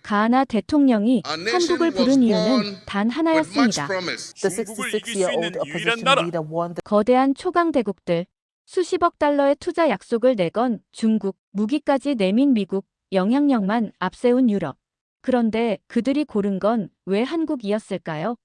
가하나 대통령이 Our 한국을 nation was 부른 이유는 born 단 with much 하나였습니다. promise. The 중국을 이길 수 66-year-old 있는 유일한 opposition 나라. leader won the 거대한 초강대국들, 수십억 달러의 투자 약속을 내건 중국, 무기까지 내민 미국, 영향력만 앞세운 유럽. 그런데 그들이 고른 건 왜 한국이었을까요?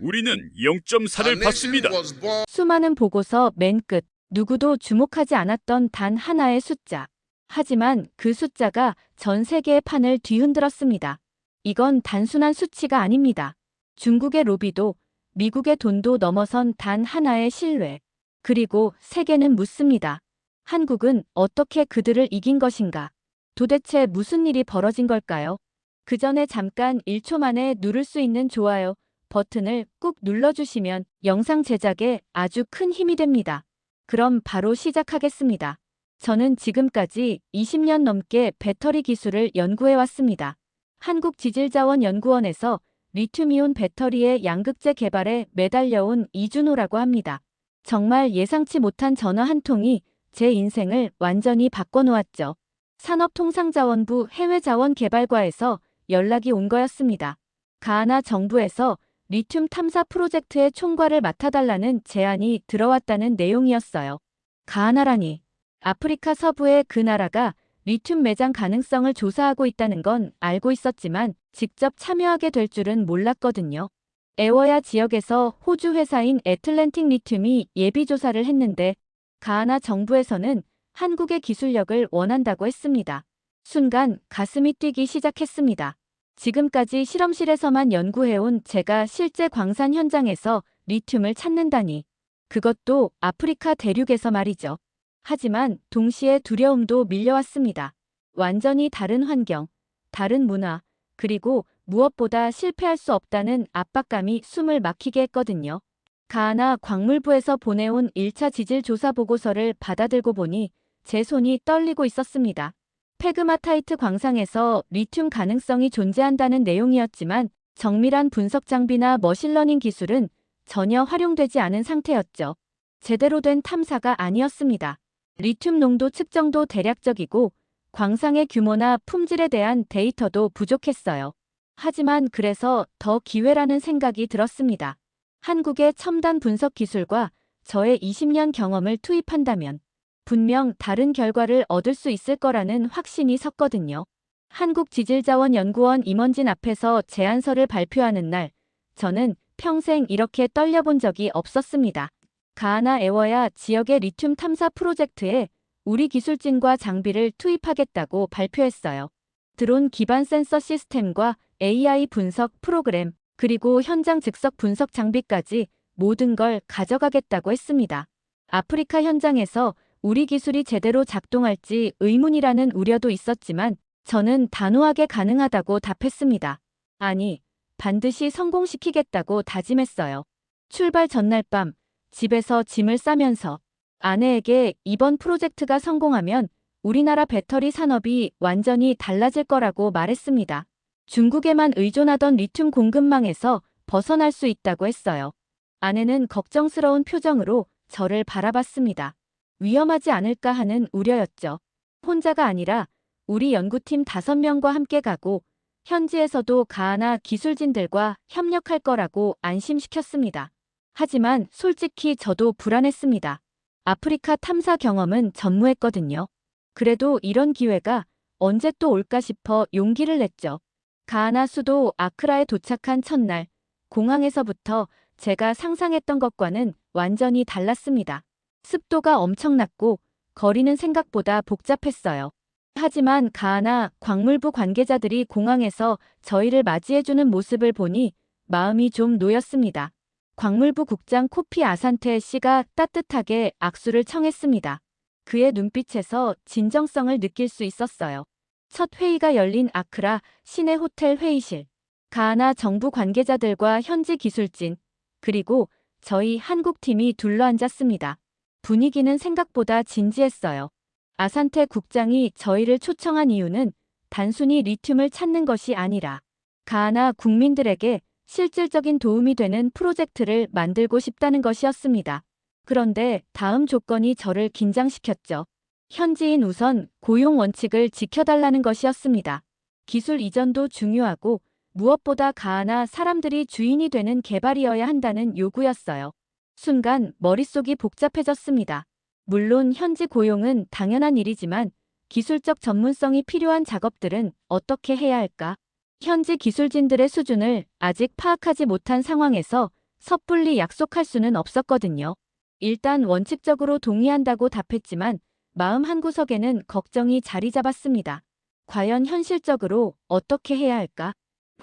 우리는 Our 0.4를 nation 받습니다. was born 수많은 보고서 맨 끝, 누구도 주목하지 않았던 단 하나의 숫자. 하지만 그 숫자가 전 세계의 판을 뒤흔들었습니다. 이건 단순한 수치가 아닙니다. 중국의 로비도, 미국의 돈도 넘어선 단 하나의 신뢰. 그리고 세계는 묻습니다. 한국은 어떻게 그들을 이긴 것인가? 도대체 무슨 일이 벌어진 걸까요? 그 전에 잠깐 1초 만에 누를 수 있는 좋아요 버튼을 꾹 눌러주시면 영상 제작에 아주 큰 힘이 됩니다. 그럼 바로 시작하겠습니다. 저는 지금까지 20년 넘게 배터리 기술을 연구해왔습니다. 한국지질자원연구원에서 리튬이온 배터리의 양극재 개발에 매달려온 이준호라고 합니다. 정말 예상치 못한 전화 한 통이 제 인생을 완전히 바꿔놓았죠. 산업통상자원부 해외자원개발과에서 연락이 온 거였습니다. 가하나 정부에서 리튬 탐사 프로젝트의 총괄을 맡아달라는 제안이 들어왔다는 내용이었어요. 가하나라니. 아프리카 서부의 그 나라가 리튬 매장 가능성을 조사하고 있다는 건 알고 있었지만 직접 참여하게 될 줄은 몰랐거든요. 에워야 지역에서 호주 회사인 애틀랜틱 리튬이 예비조사를 했는데 가하나 정부에서는 한국의 기술력을 원한다고 했습니다. 순간 가슴이 뛰기 시작했습니다. 지금까지 실험실에서만 연구해온 제가 실제 광산 현장에서 리튬을 찾는다니. 그것도 아프리카 대륙에서 말이죠. 하지만 동시에 두려움도 밀려왔습니다. 완전히 다른 환경, 다른 문화, 그리고 무엇보다 실패할 수 없다는 압박감이 숨을 막히게 했거든요. 가하나 광물부에서 보내온 1차 지질 조사 보고서를 받아들고 보니 제 손이 떨리고 있었습니다. 페그마타이트 광상에서 리튬 가능성이 존재한다는 내용이었지만 정밀한 분석 장비나 머신러닝 기술은 전혀 활용되지 않은 상태였죠. 제대로 된 탐사가 아니었습니다. 리튬 농도 측정도 대략적이고 광상의 규모나 품질에 대한 데이터도 부족했어요. 하지만 그래서 더 기회라는 생각이 들었습니다. 한국의 첨단 분석 기술과 저의 20년 경험을 투입한다면 분명 다른 결과를 얻을 수 있을 거라는 확신이 섰거든요. 한국지질자원연구원 임원진 앞에서 제안서를 발표하는 날, 저는 평생 이렇게 떨려본 적이 없었습니다. 가하나 에워야 지역의 리튬 탐사 프로젝트에 우리 기술진과 장비를 투입하겠다고 발표했어요. 드론 기반 센서 시스템과 AI 분석 프로그램, 그리고 현장 즉석 분석 장비까지 모든 걸 가져가겠다고 했습니다. 아프리카 현장에서 우리 기술이 제대로 작동할지 의문이라는 우려도 있었지만 저는 단호하게 가능하다고 답했습니다. 아니, 반드시 성공시키겠다고 다짐했어요. 출발 전날 밤, 집에서 짐을 싸면서 아내에게 이번 프로젝트가 성공하면 우리나라 배터리 산업이 완전히 달라질 거라고 말했습니다. 중국에만 의존하던 리튬 공급망에서 벗어날 수 있다고 했어요. 아내는 걱정스러운 표정으로 저를 바라봤습니다. 위험하지 않을까 하는 우려였죠. 혼자가 아니라 우리 연구팀 5명과 함께 가고 현지에서도 가하나 기술진들과 협력할 거라고 안심시켰습니다. 하지만 솔직히 저도 불안했습니다. 아프리카 탐사 경험은 전무했거든요. 그래도 이런 기회가 언제 또 올까 싶어 용기를 냈죠. 가하나 수도 아크라에 도착한 첫날, 공항에서부터 제가 상상했던 것과는 완전히 달랐습니다. 습도가 엄청났고 거리는 생각보다 복잡했어요. 하지만 가하나 광물부 관계자들이 공항에서 저희를 맞이해주는 모습을 보니 마음이 좀 놓였습니다. 광물부 국장 코피 아산테 씨가 따뜻하게 악수를 청했습니다. 그의 눈빛에서 진정성을 느낄 수 있었어요. 첫 회의가 열린 아크라 시내 호텔 회의실. 가하나 정부 관계자들과 현지 기술진, 그리고 저희 한국팀이 둘러앉았습니다. 분위기는 생각보다 진지했어요. 아산테 국장이 저희를 초청한 이유는 단순히 리튬을 찾는 것이 아니라 가하나 국민들에게 실질적인 도움이 되는 프로젝트를 만들고 싶다는 것이었습니다. 그런데 다음 조건이 저를 긴장시켰죠. 현지인 우선 고용 원칙을 지켜달라는 것이었습니다. 기술 이전도 중요하고 무엇보다 가하나 사람들이 주인이 되는 개발이어야 한다는 요구였어요. 순간 머릿속이 복잡해졌습니다. 물론 현지 고용은 당연한 일이지만 기술적 전문성이 필요한 작업들은 어떻게 해야 할까? 현지 기술진들의 수준을 아직 파악하지 못한 상황에서 섣불리 약속할 수는 없었거든요. 일단 원칙적으로 동의한다고 답했지만 마음 한구석에는 걱정이 자리 잡았습니다. 과연 현실적으로 어떻게 해야 할까?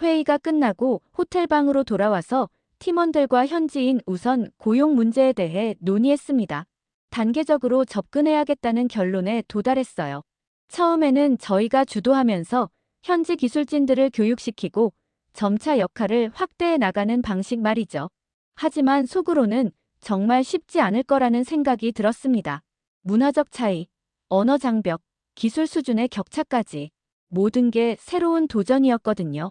회의가 끝나고 호텔방으로 돌아와서 팀원들과 현지인 우선 고용 문제에 대해 논의했습니다. 단계적으로 접근해야겠다는 결론에 도달했어요. 처음에는 저희가 주도하면서 현지 기술진들을 교육시키고 점차 역할을 확대해 나가는 방식 말이죠. 하지만 속으로는 정말 쉽지 않을 거라는 생각이 들었습니다. 문화적 차이, 언어 장벽, 기술 수준의 격차까지 모든 게 새로운 도전이었거든요.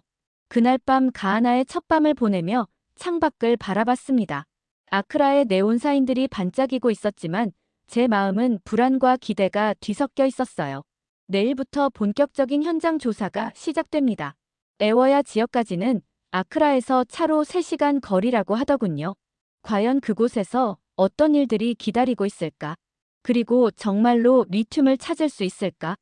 그날 밤 가하나의 첫밤을 보내며 창밖을 바라봤습니다. 아크라의 네온사인들이 반짝이고 있었지만 제 마음은 불안과 기대가 뒤섞여 있었어요. 내일부터 본격적인 현장 조사가 시작됩니다. 에워야 지역까지는 아크라에서 차로 3시간 거리라고 하더군요. 과연 그곳에서 어떤 일들이 기다리고 있을까? 그리고 정말로 리튬을 찾을 수 있을까?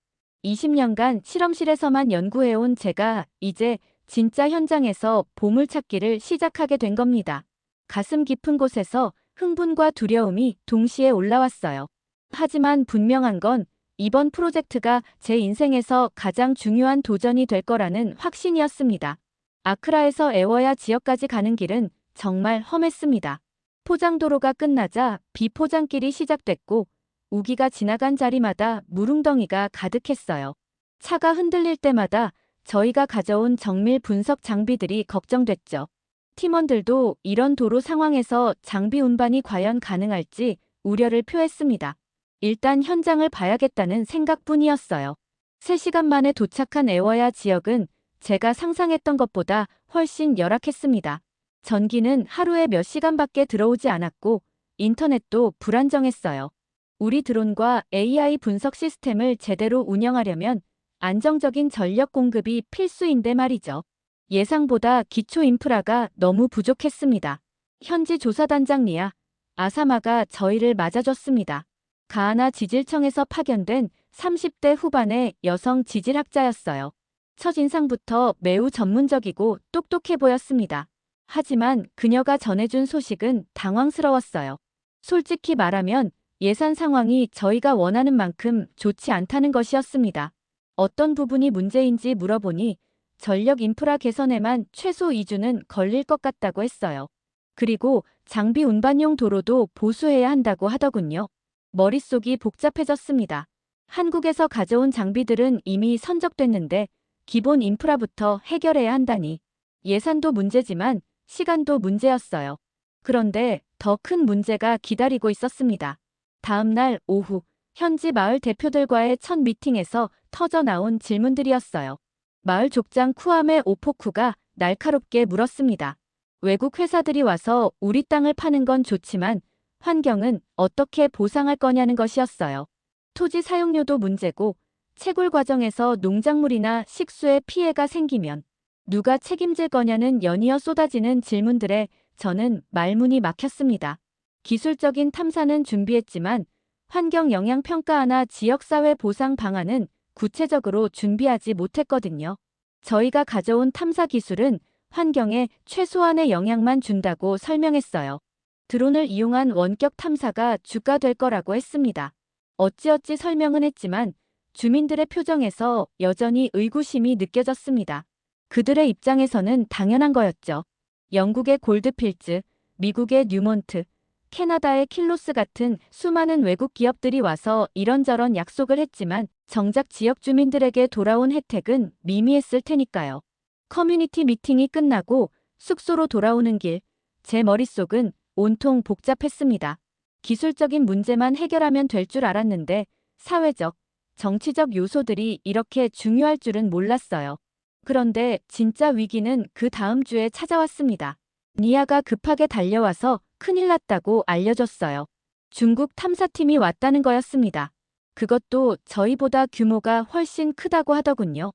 20년간 실험실에서만 연구해온 제가 이제 진짜 현장에서 보물찾기를 시작하게 된 겁니다. 가슴 깊은 곳에서 흥분과 두려움이 동시에 올라왔어요. 하지만 분명한 건 이번 프로젝트가 제 인생에서 가장 중요한 도전이 될 거라는 확신이었습니다. 아크라에서 에워야 지역까지 가는 길은 정말 험했습니다. 포장도로가 끝나자 비포장길이 시작됐고 우기가 지나간 자리마다 무릉덩이가 가득했어요. 차가 흔들릴 때마다 저희가 가져온 정밀 분석 장비들이 걱정됐죠. 팀원들도 이런 도로 상황에서 장비 운반이 과연 가능할지 우려를 표했습니다. 일단 현장을 봐야겠다는 생각뿐이었어요. 3시간 만에 도착한 에워야 지역은 제가 상상했던 것보다 훨씬 열악했습니다. 전기는 하루에 몇 시간밖에 들어오지 않았고 인터넷도 불안정했어요. 우리 드론과 AI 분석 시스템을 제대로 운영하려면 안정적인 전력 공급이 필수인데 말이죠. 예상보다 기초 인프라가 너무 부족했습니다. 현지 조사단장 리아 아사마가 저희를 맞아줬습니다. 가하나 지질청에서 파견된 30대 후반의 여성 지질학자였어요. 첫인상부터 매우 전문적이고 똑똑해 보였습니다. 하지만 그녀가 전해준 소식은 당황스러웠어요. 솔직히 말하면 예산 상황이 저희가 원하는 만큼 좋지 않다는 것이었습니다. 어떤 부분이 문제인지 물어보니 전력 인프라 개선에만 최소 2주는 걸릴 것 같다고 했어요. 그리고 장비 운반용 도로도 보수해야 한다고 하더군요. 머릿속이 복잡해졌습니다. 한국에서 가져온 장비들은 이미 선적됐는데 기본 인프라부터 해결해야 한다니. 예산도 문제지만 시간도 문제였어요. 그런데 더 큰 문제가 기다리고 있었습니다. 다음 날 오후 현지 마을 대표들과의 첫 미팅에서 터져나온 질문들이었어요. 마을 족장 쿠아메 오포쿠가 날카롭게 물었습니다. 외국 회사들이 와서 우리 땅을 파는 건 좋지만 환경은 어떻게 보상할 거냐는 것이었어요. 토지 사용료도 문제고 채굴 과정에서 농작물이나 식수에 피해가 생기면 누가 책임질 거냐는 연이어 쏟아지는 질문들에 저는 말문이 막혔습니다. 기술적인 탐사는 준비했지만 환경 영향 평가나 지역사회 보상 방안은 구체적으로 준비하지 못했거든요. 저희가 가져온 탐사 기술은 환경에 최소한의 영향만 준다고 설명했어요. 드론을 이용한 원격 탐사가 주가 될 거라고 했습니다. 어찌어찌 설명은 했지만 주민들의 표정에서 여전히 의구심이 느껴졌습니다. 그들의 입장에서는 당연한 거였죠. 영국의 골드필즈, 미국의 뉴몬트, 캐나다의 킬로스 같은 수많은 외국 기업들이 와서 이런저런 약속을 했지만 정작 지역 주민들에게 돌아온 혜택은 미미했을 테니까요. 커뮤니티 미팅이 끝나고 숙소로 돌아오는 길, 제 머릿속은 온통 복잡했습니다. 기술적인 문제만 해결하면 될 줄 알았는데 사회적, 정치적 요소들이 이렇게 중요할 줄은 몰랐어요. 그런데 진짜 위기는 그 다음 주에 찾아왔습니다. 니아가 급하게 달려와서 큰일 났다고 알려줬어요. 중국 탐사팀이 왔다는 거였습니다. 그것도 저희보다 규모가 훨씬 크다고 하더군요.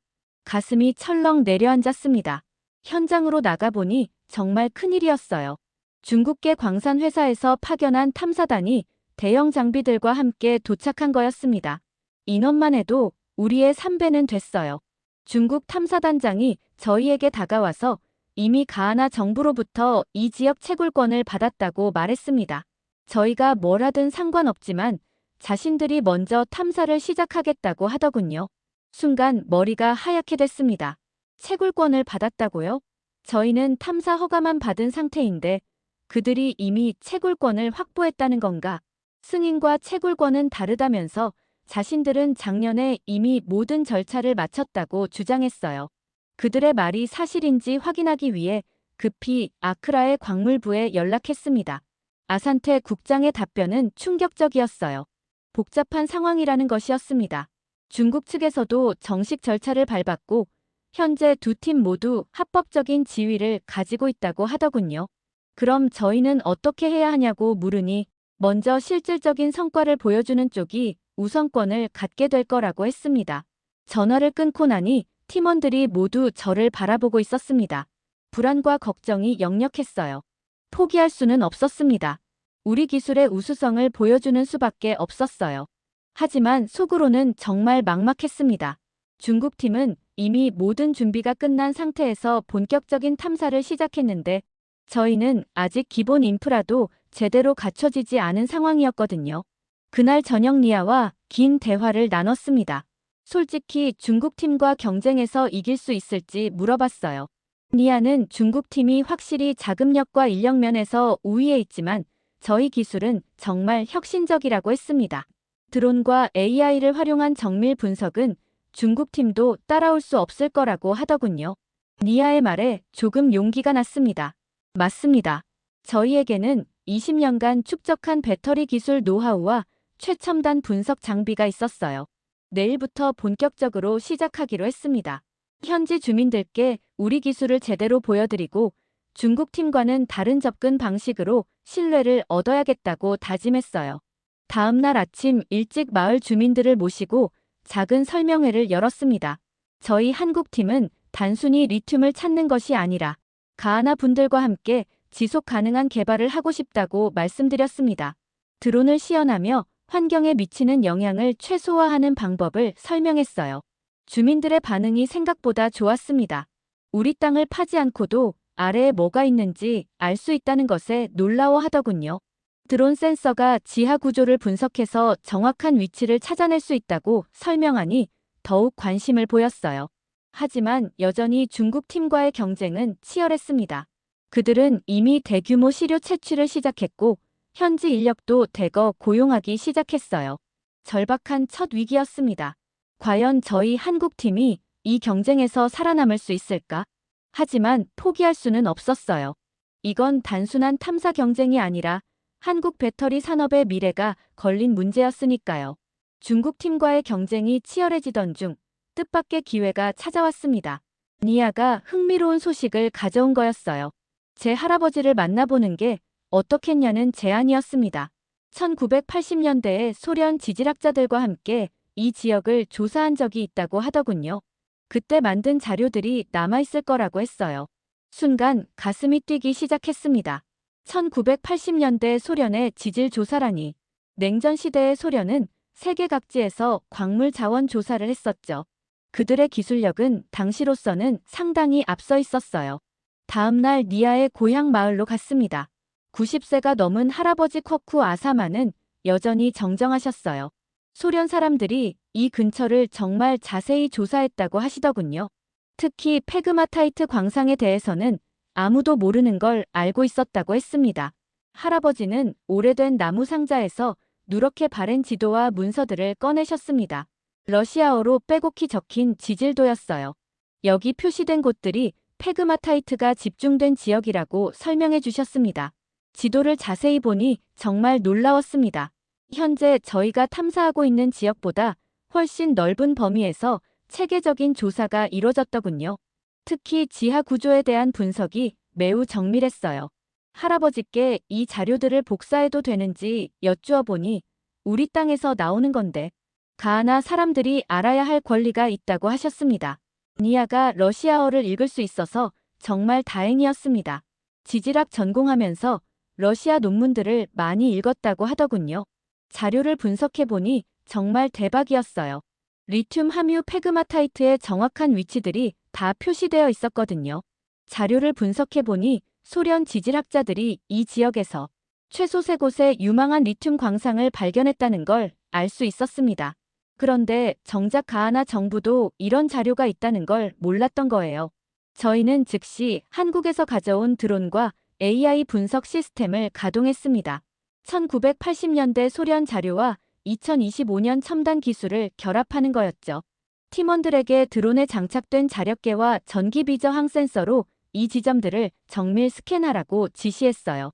가슴이 철렁 내려앉았습니다. 현장으로 나가보니 정말 큰일이었어요. 중국계 광산 회사에서 파견한 탐사단이 대형 장비들과 함께 도착한 거였습니다. 인원만 해도 우리의 3배는 됐어요. 중국 탐사단장이 저희에게 다가와서 이미 가하나 정부로부터 이 지역 채굴권을 받았다고 말했습니다. 저희가 뭘 하든 상관없지만 자신들이 먼저 탐사를 시작하겠다고 하더군요. 순간 머리가 하얗게 됐습니다. 채굴권을 받았다고요? 저희는 탐사 허가만 받은 상태인데 그들이 이미 채굴권을 확보했다는 건가? 승인과 채굴권은 다르다면서 자신들은 작년에 이미 모든 절차를 마쳤다고 주장했어요. 그들의 말이 사실인지 확인하기 위해 급히 아크라의 광물부에 연락했습니다. 아산테 국장의 답변은 충격적이었어요. 복잡한 상황이라는 것이었습니다. 중국 측에서도 정식 절차를 밟았고 현재 두 팀 모두 합법적인 지위를 가지고 있다고 하더군요. 그럼 저희는 어떻게 해야 하냐고 물으니 먼저 실질적인 성과를 보여주는 쪽이 우선권을 갖게 될 거라고 했습니다. 전화를 끊고 나니 팀원들이 모두 저를 바라보고 있었습니다. 불안과 걱정이 역력했어요. 포기할 수는 없었습니다. 우리 기술의 우수성을 보여주는 수밖에 없었어요. 하지만 속으로는 정말 막막했습니다. 중국 팀은 이미 모든 준비가 끝난 상태에서 본격적인 탐사를 시작했는데 저희는 아직 기본 인프라도 제대로 갖춰지지 않은 상황이었거든요. 그날 저녁 니아와 긴 대화를 나눴습니다. 솔직히 중국팀과 경쟁해서 이길 수 있을지 물어봤어요. 니아는 중국팀이 확실히 자금력과 인력 면에서 우위에 있지만 저희 기술은 정말 혁신적이라고 했습니다. 드론과 AI를 활용한 정밀 분석은 중국팀도 따라올 수 없을 거라고 하더군요. 니아의 말에 조금 용기가 났습니다. 맞습니다. 저희에게는 20년간 축적한 배터리 기술 노하우와 최첨단 분석 장비가 있었어요. 내일부터 본격적으로 시작하기로 했습니다. 현지 주민들께 우리 기술을 제대로 보여드리고 중국 팀과는 다른 접근 방식으로 신뢰를 얻어야겠다고 다짐했어요. 다음 날 아침 일찍 마을 주민들을 모시고 작은 설명회를 열었습니다. 저희 한국 팀은 단순히 리튬을 찾는 것이 아니라 가하나 분들과 함께 지속 가능한 개발을 하고 싶다고 말씀드렸습니다. 드론을 시연하며 환경에 미치는 영향을 최소화하는 방법을 설명했어요. 주민들의 반응이 생각보다 좋았습니다. 우리 땅을 파지 않고도 아래에 뭐가 있는지 알 수 있다는 것에 놀라워하더군요. 드론 센서가 지하 구조를 분석해서 정확한 위치를 찾아낼 수 있다고 설명하니 더욱 관심을 보였어요. 하지만 여전히 중국 팀과의 경쟁은 치열했습니다. 그들은 이미 대규모 시료 채취를 시작했고 현지 인력도 대거 고용하기 시작했어요. 절박한 첫 위기였습니다. 과연 저희 한국팀이 이 경쟁에서 살아남을 수 있을까? 하지만 포기할 수는 없었어요. 이건 단순한 탐사 경쟁이 아니라 한국 배터리 산업의 미래가 걸린 문제였으니까요. 중국 팀과의 경쟁이 치열해지던 중 뜻밖의 기회가 찾아왔습니다. 니아가 흥미로운 소식을 가져온 거였어요. 제 할아버지를 만나보는 게 어떻겠냐는 제안이었습니다. 1980년대에 소련 지질학자들과 함께 이 지역을 조사한 적이 있다고 하더군요. 그때 만든 자료들이 남아있을 거라고 했어요. 순간 가슴이 뛰기 시작했습니다. 1980년대 소련의 지질 조사라니. 냉전 시대의 소련은 세계 각지에서 광물 자원 조사를 했었죠. 그들의 기술력은 당시로서는 상당히 앞서 있었어요. 다음 날 니아의 고향 마을로 갔습니다. 90세가 넘은 할아버지 쿼쿠 아사마는 여전히 정정하셨어요. 소련 사람들이 이 근처를 정말 자세히 조사했다고 하시더군요. 특히 페그마타이트 광상에 대해서는 아무도 모르는 걸 알고 있었다고 했습니다. 할아버지는 오래된 나무 상자에서 누렇게 바랜 지도와 문서들을 꺼내셨습니다. 러시아어로 빼곡히 적힌 지질도였어요. 여기 표시된 곳들이 페그마타이트가 집중된 지역이라고 설명해 주셨습니다. 지도를 자세히 보니 정말 놀라웠습니다. 현재 저희가 탐사하고 있는 지역보다 훨씬 넓은 범위에서 체계적인 조사가 이뤄졌더군요. 특히 지하 구조에 대한 분석이 매우 정밀했어요. 할아버지께 이 자료들을 복사해도 되는지 여쭈어 보니 우리 땅에서 나오는 건데 가하나 사람들이 알아야 할 권리가 있다고 하셨습니다. 니아가 러시아어를 읽을 수 있어서 정말 다행이었습니다. 지질학 전공하면서 러시아 논문들을 많이 읽었다고 하더군요. 자료를 분석해보니 정말 대박이었어요. 리튬 함유 페그마타이트의 정확한 위치들이 다 표시되어 있었거든요. 자료를 분석해보니 소련 지질학자들이 이 지역에서 최소 3곳의 유망한 리튬 광상을 발견했다는 걸 알 수 있었습니다. 그런데 정작 가하나 정부도 이런 자료가 있다는 걸 몰랐던 거예요. 저희는 즉시 한국에서 가져온 드론과 AI 분석 시스템을 가동했습니다. 1980년대 소련 자료와 2025년 첨단 기술을 결합하는 거였죠. 팀원들에게 드론에 장착된 자력계와 전기 비저항 센서로 이 지점들을 정밀 스캔하라고 지시했어요.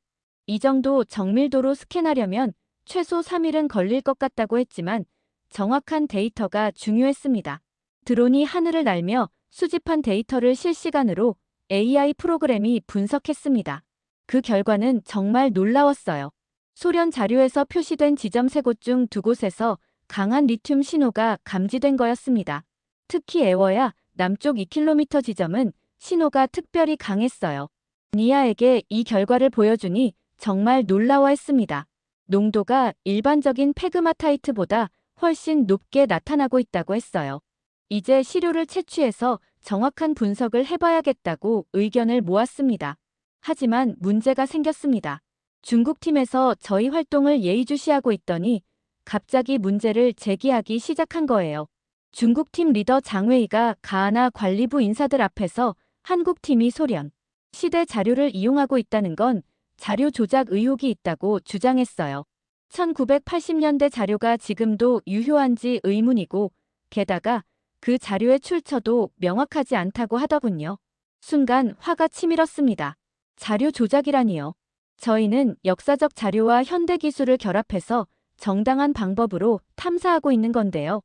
이 정도 정밀도로 스캔하려면 최소 3일은 걸릴 것 같다고 했지만 정확한 데이터가 중요했습니다. 드론이 하늘을 날며 수집한 데이터를 실시간으로 AI 프로그램이 분석했습니다. 그 결과는 정말 놀라웠어요. 소련 자료에서 표시된 지점 3곳 중 2곳에서 강한 리튬 신호가 감지된 거였습니다. 특히 에워야 남쪽 2km 지점은 신호가 특별히 강했어요. 니아에게 이 결과를 보여주니 정말 놀라워했습니다. 농도가 일반적인 페그마타이트보다 훨씬 높게 나타나고 있다고 했어요. 이제 시료를 채취해서 정확한 분석을 해봐야겠다고 의견을 모았습니다. 하지만 문제가 생겼습니다. 중국팀에서 저희 활동을 예의주시하고 있더니 갑자기 문제를 제기하기 시작한 거예요. 중국팀 리더 장웨이가 가하나 관리부 인사들 앞에서 한국팀이 소련 시대 자료를 이용하고 있다는 건 자료 조작 의혹이 있다고 주장했어요. 1980년대 자료가 지금도 유효한지 의문이고 게다가 그 자료의 출처도 명확하지 않다고 하더군요. 순간 화가 치밀었습니다. 자료 조작이라니요. 저희는 역사적 자료와 현대 기술을 결합해서 정당한 방법으로 탐사하고 있는 건데요.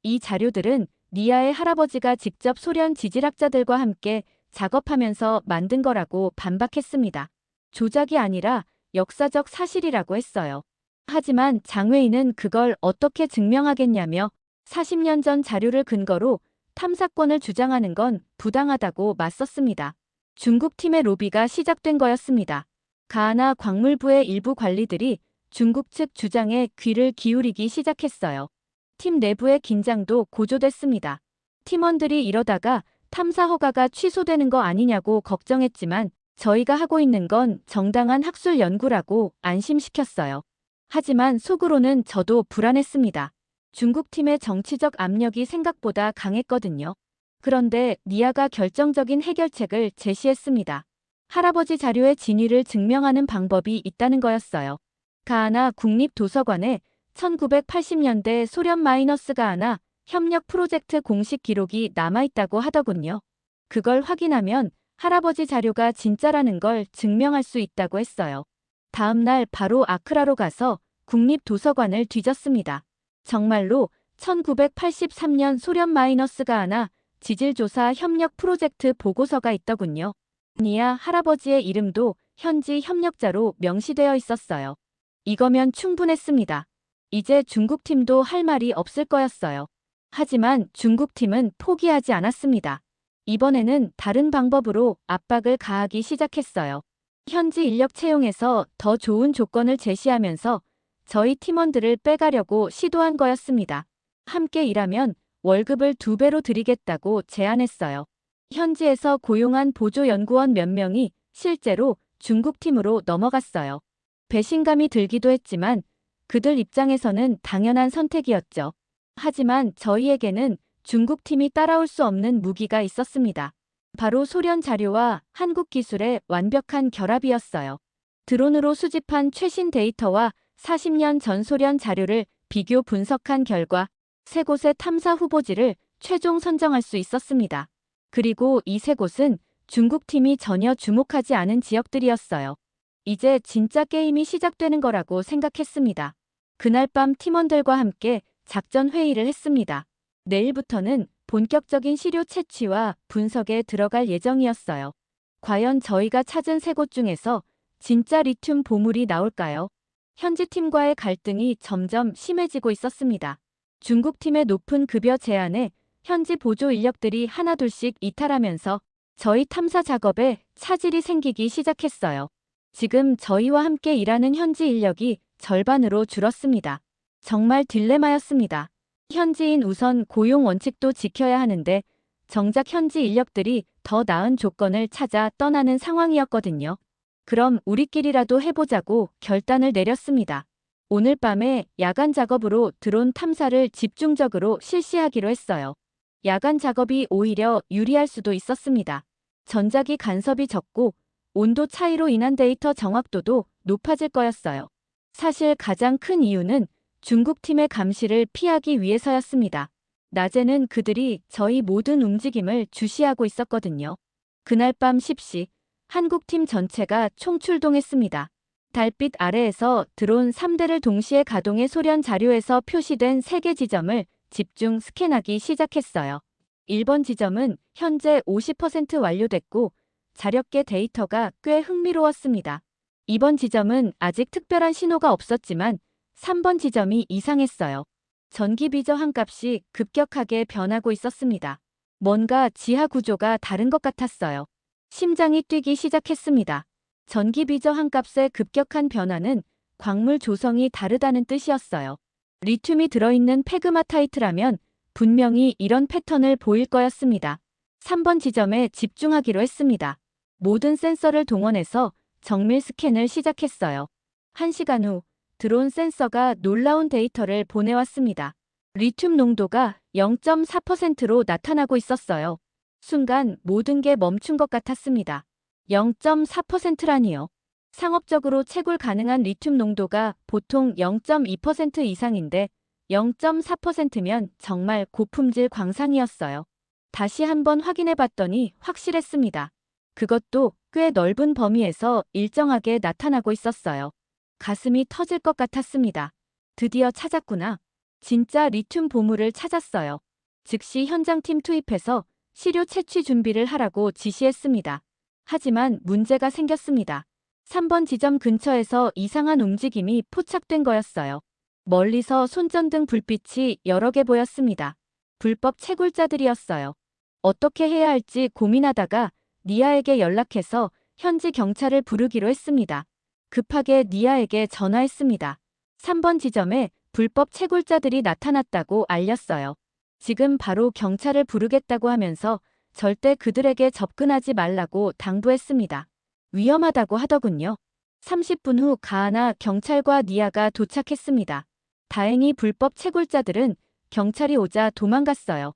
이 자료들은 니아의 할아버지가 직접 소련 지질학자들과 함께 작업하면서 만든 거라고 반박했습니다. 조작이 아니라 역사적 사실이라고 했어요. 하지만 장웨이는 그걸 어떻게 증명하겠냐며 40년 전 자료를 근거로 탐사권을 주장하는 건 부당하다고 맞섰습니다. 중국팀의 로비가 시작된 거였습니다. 가하나 광물부의 일부 관리들이 중국 측 주장에 귀를 기울이기 시작했어요. 팀 내부의 긴장도 고조됐습니다. 팀원들이 이러다가 탐사 허가가 취소되는 거 아니냐고 걱정했지만 저희가 하고 있는 건 정당한 학술 연구라고 안심시켰어요. 하지만 속으로는 저도 불안했습니다. 중국팀의 정치적 압력이 생각보다 강했거든요. 그런데 니아가 결정적인 해결책을 제시했습니다. 할아버지 자료의 진위를 증명하는 방법이 있다는 거였어요. 가하나 국립도서관에 1980년대 소련 마이너스 가하나 협력 프로젝트 공식 기록이 남아있다고 하더군요. 그걸 확인하면 할아버지 자료가 진짜라는 걸 증명할 수 있다고 했어요. 다음 날 바로 아크라로 가서 국립도서관을 뒤졌습니다. 정말로 1983년 소련 마이너스 가하나 지질조사 협력 프로젝트 보고서가 있더군요. 니아 할아버지의 이름도 현지 협력자로 명시되어 있었어요. 이거면 충분했습니다. 이제 중국팀도 할 말이 없을 거였어요. 하지만 중국팀은 포기하지 않았습니다. 이번에는 다른 방법으로 압박을 가하기 시작했어요. 현지 인력 채용에서 더 좋은 조건을 제시하면서 저희 팀원들을 빼가려고 시도한 거였습니다. 함께 일하면 월급을 2배로 드리겠다고 제안했어요. 현지에서 고용한 보조 연구원 몇 명이 실제로 중국팀으로 넘어갔어요. 배신감이 들기도 했지만 그들 입장에서는 당연한 선택이었죠. 하지만 저희에게는 중국팀이 따라올 수 없는 무기가 있었습니다. 바로 소련 자료와 한국 기술의 완벽한 결합이었어요. 드론으로 수집한 최신 데이터와 40년 전 소련 자료를 비교 분석한 결과 3곳의 탐사 후보지를 최종 선정할 수 있었습니다. 그리고 이 3곳은 중국팀이 전혀 주목하지 않은 지역들이었어요. 이제 진짜 게임이 시작되는 거라고 생각했습니다. 그날 밤 팀원들과 함께 작전 회의를 했습니다. 내일부터는 본격적인 시료 채취와 분석에 들어갈 예정이었어요. 과연 저희가 찾은 3곳 중에서 진짜 리튬 보물이 나올까요? 현지 팀과의 갈등이 점점 심해지고 있었습니다. 중국팀의 높은 급여 제한에 현지 보조 인력들이 하나둘씩 이탈하면서 저희 탐사 작업에 차질이 생기기 시작했어요. 지금 저희와 함께 일하는 현지 인력이 절반으로 줄었습니다. 정말 딜레마였습니다. 현지인 우선 고용 원칙도 지켜야 하는데 정작 현지 인력들이 더 나은 조건을 찾아 떠나는 상황이었거든요. 그럼 우리끼리라도 해보자고 결단을 내렸습니다. 오늘 밤에 야간 작업으로 드론 탐사를 집중적으로 실시하기로 했어요. 야간 작업이 오히려 유리할 수도 있었습니다. 전자기 간섭이 적고 온도 차이로 인한 데이터 정확도도 높아질 거였어요. 사실 가장 큰 이유는 중국 팀의 감시를 피하기 위해서였습니다. 낮에는 그들이 저희 모든 움직임을 주시하고 있었거든요. 그날 밤 10시 한국 팀 전체가 총출동했습니다. 달빛 아래에서 드론 3대를 동시에 가동해 소련 자료에서 표시된 3개 지점을 집중 스캔하기 시작했어요. 1번 지점은 현재 50% 완료됐고 자력계 데이터가 꽤 흥미로웠습니다. 2번 지점은 아직 특별한 신호가 없었지만 3번 지점이 이상했어요. 전기 비저 한 값이 급격하게 변하고 있었습니다. 뭔가 지하 구조가 다른 것 같았어요. 심장이 뛰기 시작했습니다. 전기 비저 한 값의 급격한 변화는 광물 조성이 다르다는 뜻이었어요. 리튬이 들어있는 페그마타이트라면 분명히 이런 패턴을 보일 거였습니다. 3번 지점에 집중하기로 했습니다. 모든 센서를 동원해서 정밀 스캔을 시작했어요. 1시간 후 드론 센서가 놀라운 데이터를 보내왔습니다. 리튬 농도가 0.4%로 나타나고 있었어요. 순간 모든 게 멈춘 것 같았습니다. 0.4%라니요. 상업적으로 채굴 가능한 리튬 농도가 보통 0.2% 이상인데 0.4%면 정말 고품질 광산이었어요. 다시 한번 확인해 봤더니 확실했습니다. 그것도 꽤 넓은 범위에서 일정하게 나타나고 있었어요. 가슴이 터질 것 같았습니다. 드디어 찾았구나. 진짜 리튬 보물을 찾았어요. 즉시 현장팀 투입해서 시료 채취 준비를 하라고 지시했습니다. 하지만 문제가 생겼습니다. 3번 지점 근처에서 이상한 움직임이 포착된 거였어요. 멀리서 손전등 불빛이 여러 개 보였습니다. 불법 채굴자들이었어요. 어떻게 해야 할지 고민하다가 니아에게 연락해서 현지 경찰을 부르기로 했습니다. 급하게 니아에게 전화했습니다. 3번 지점에 불법 채굴자들이 나타났다고 알렸어요. 지금 바로 경찰을 부르겠다고 하면서 절대 그들에게 접근하지 말라고 당부했습니다. 위험하다고 하더군요. 30분 후 가하나 경찰과 니아가 도착했습니다. 다행히 불법 채굴자들은 경찰이 오자 도망갔어요.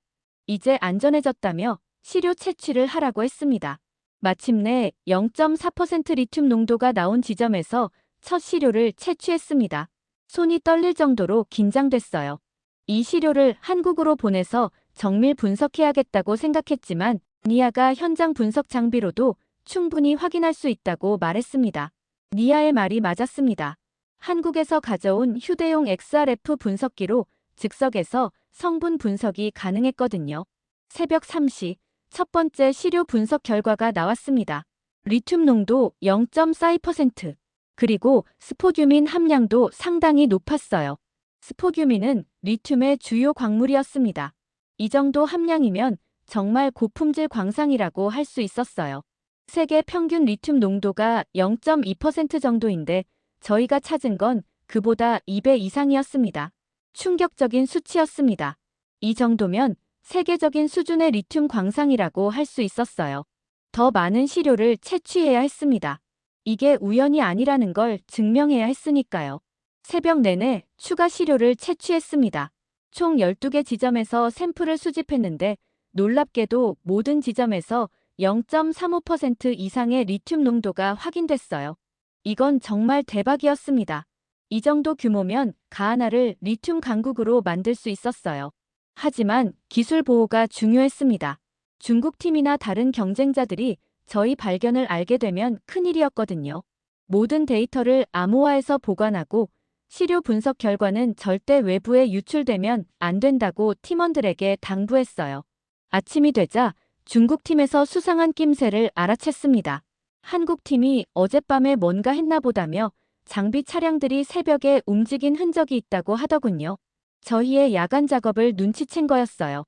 이제 안전해졌다며 시료 채취를 하라고 했습니다. 마침내 0.4% 리튬 농도가 나온 지점에서 첫 시료를 채취했습니다. 손이 떨릴 정도로 긴장됐어요. 이 시료를 한국으로 보내서 정밀 분석해야겠다고 생각했지만 니아가 현장 분석 장비로도 충분히 확인할 수 있다고 말했습니다. 니아의 말이 맞았습니다. 한국에서 가져온 휴대용 XRF 분석기로 즉석에서 성분 분석이 가능했거든요. 새벽 3시 첫 번째 시료 분석 결과가 나왔습니다. 리튬 농도 0.42%, 그리고 스포듐민 함량도 상당히 높았어요. 스포듐민은 리튬의 주요 광물이었습니다. 이 정도 함량이면 정말 고품질 광산이라고 할 수 있었어요. 세계 평균 리튬 농도가 0.2% 정도인데 저희가 찾은 건 그보다 2배 이상이었습니다. 충격적인 수치였습니다. 이 정도면 세계적인 수준의 리튬 광산이라고 할 수 있었어요. 더 많은 시료를 채취해야 했습니다. 이게 우연이 아니라는 걸 증명해야 했으니까요. 새벽 내내 추가 시료를 채취했습니다. 총 12개 지점에서 샘플을 수집했는데 놀랍게도 모든 지점에서 0.35% 이상의 리튬 농도가 확인됐어요. 이건 정말 대박이었습니다. 이 정도 규모면 가하나를 리튬 강국으로 만들 수 있었어요. 하지만 기술 보호가 중요했습니다. 중국 팀이나 다른 경쟁자들이 저희 발견을 알게 되면 큰일이었거든요. 모든 데이터를 암호화해서 보관하고 시료 분석 결과는 절대 외부에 유출되면 안 된다고 팀원들에게 당부했어요. 아침이 되자 중국 팀에서 수상한 낌새를 알아챘습니다. 한국 팀이 어젯밤에 뭔가 했나 보다며 장비 차량들이 새벽에 움직인 흔적이 있다고 하더군요. 저희의 야간 작업을 눈치챈 거였어요.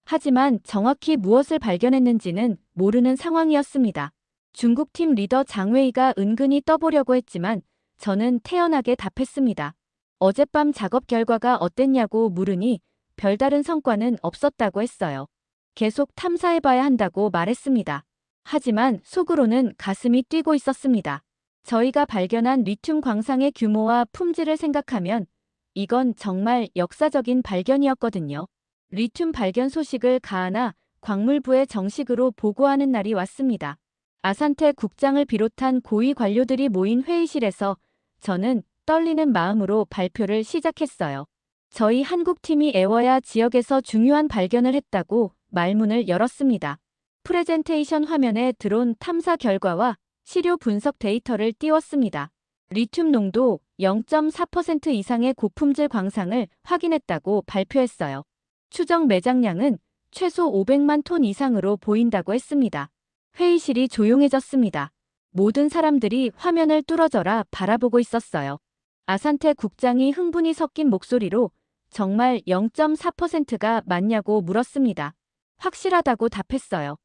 하지만 정확히 무엇을 발견했는지는 모르는 상황이었습니다. 중국팀 리더 장웨이가 은근히 떠보려고 했지만 저는 태연하게 답했습니다. 어젯밤 작업 결과가 어땠냐고 물으니 별다른 성과는 없었다고 했어요. 계속 탐사해봐야 한다고 말했습니다. 하지만 속으로는 가슴이 뛰고 있었습니다. 저희가 발견한 리튬 광상의 규모와 품질을 생각하면 이건 정말 역사적인 발견이었거든요. 리튬 발견 소식을 가하나 광물부에 정식으로 보고하는 날이 왔습니다. 아산테 국장을 비롯한 고위 관료들이 모인 회의실에서 저는 떨리는 마음으로 발표를 시작했어요. 저희 한국팀이 에워야 지역에서 중요한 발견을 했다고 말문을 열었습니다. 프레젠테이션 화면에 드론 탐사 결과와 시료 분석 데이터를 띄웠습니다. 리튬 농도 0.4% 이상의 고품질 광상을 확인했다고 발표했어요. 추정 매장량은 최소 500만 톤 이상으로 보인다고 했습니다. 회의실이 조용해졌습니다. 모든 사람들이 화면을 뚫어져라 바라보고 있었어요. 아산테 국장이 흥분이 섞인 목소리로 정말 0.4%가 맞냐고 물었습니다. 확실하다고 답했어요.